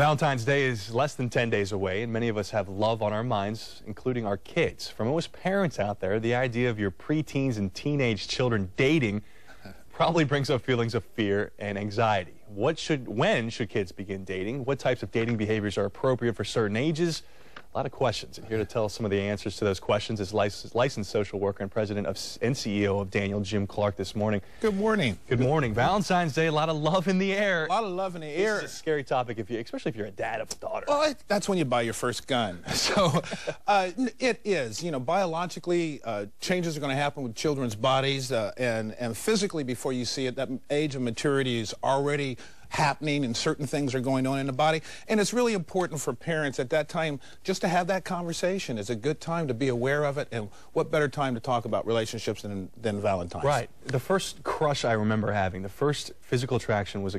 Valentine's Day is less than 10 days away, and many of us have love on our minds, including our kids. For most parents out there, the idea of your preteens and teenage children dating probably brings up feelings of fear and anxiety. When should kids begin dating? What types of dating behaviors are appropriate for certain ages? A lot of questions, and here to tell us some of the answers to those questions is licensed social worker and president and CEO of Daniel, Jim Clark, this morning. Good morning. Good morning. Valentine's Day, a lot of love in the air. A lot of love in the air. This is a scary topic, especially if you're a dad of a daughter. Well, that's when you buy your first gun. So it is. You know, biologically, changes are going to happen with children's bodies, and physically, before you see it, that age of maturity is already happening and certain things are going on in the body, and it's really important for parents at that time just to have that conversation. It's a good time to be aware of it, and what better time to talk about relationships than Valentine's. Right. The first crush I remember having, the first physical attraction was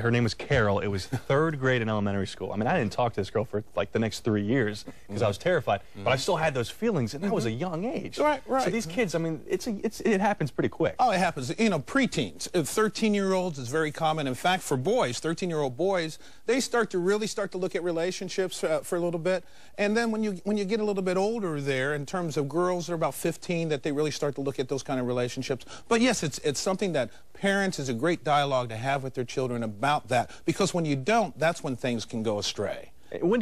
her name was Carol. It was third grade in elementary school. I mean, I didn't talk to this girl for like the next 3 years because I was terrified, but I still had those feelings, and that was a young age. Right. So these kids, I mean, it happens pretty quick. Oh, it happens. You know, preteens, 13-year-olds is very common. In fact, for boys, 13-year-old boys, they really start to look at relationships for a little bit, and then when you get a little bit older there, in terms of girls, they're about 15 that they really start to look at those kind of relationships. But yes, it's something that parents is a great dialogue to have with their children about that, because when you don't, that's when things can go astray. When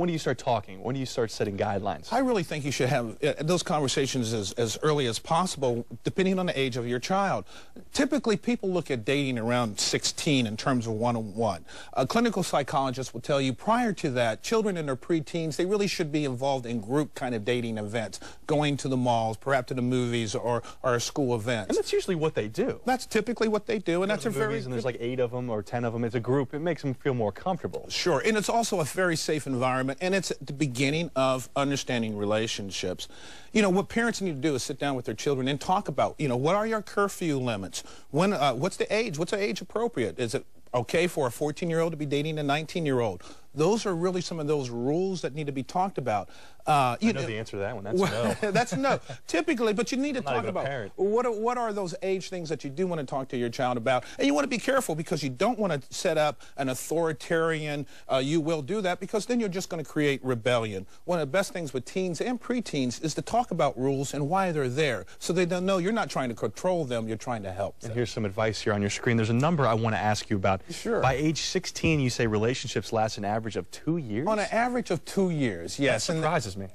do you start talking? When do you start setting guidelines? I really think you should have those conversations as early as possible, depending on the age of your child. Typically, people look at dating around 16 in terms of one-on-one. A clinical psychologist will tell you prior to that, children in their preteens, they really should be involved in group kind of dating events, going to the malls, perhaps to the movies or school events. And that's usually what they do. That's typically what they do, and that's a very... And there's like 8 of them or 10 of them. It's a group. It makes them feel more comfortable. Sure, and it's also a very safe environment. And it's the beginning of understanding relationships. You know, what parents need to do is sit down with their children and talk about, you know, what are your curfew limits? What's the age? What's the age appropriate? Is it okay for a 14-year-old to be dating a 19-year-old? Those are really some of those rules that need to be talked about. I know the answer to that one. That's no. That's no. Typically, but you need to talk about what are those age things that you do want to talk to your child about. And you want to be careful, because you don't want to set up an authoritarian, you will do that, because then you're just going to create rebellion. One of the best things with teens and preteens is to talk about rules and why they're there, so they don't know you're not trying to control them, you're trying to help them. And here's some advice here on your screen. There's a number I want to ask you about. Sure. By age 16, you say relationships last an average of 2 years? On an average of 2 years, yes. That surprises me.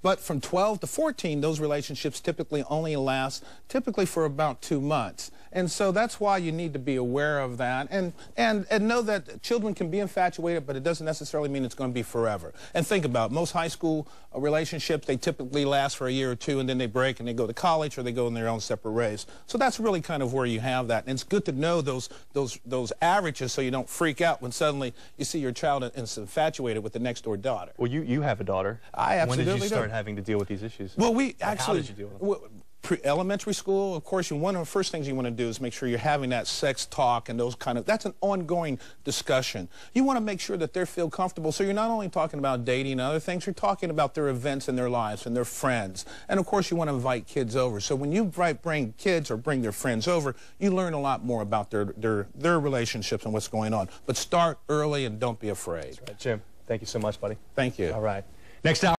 But from 12 to 14, those relationships typically only last for about 2 months. And so that's why you need to be aware of that, and know that children can be infatuated, but it doesn't necessarily mean it's going to be forever. And think about it. Most high school relationships, they typically last for a year or two, and then they break and they go to college or they go in their own separate ways. So that's really kind of where you have that. And it's good to know those averages, so you don't freak out when suddenly you see your child is infatuated with the next door daughter. Well, you have a daughter. I absolutely do. When did you start having to deal with these issues? Well, how did you deal with them? Elementary school, of course, one of the first things you want to do is make sure you're having that sex talk and that's an ongoing discussion. You want to make sure that they feel comfortable, so you're not only talking about dating and other things, you're talking about their events in their lives and their friends. And of course, you want to invite kids over. So when you bring kids or bring their friends over, you learn a lot more about their relationships and what's going on. But start early and don't be afraid. That's right. Jim, thank you so much, buddy. Thank you. All right. Next hour.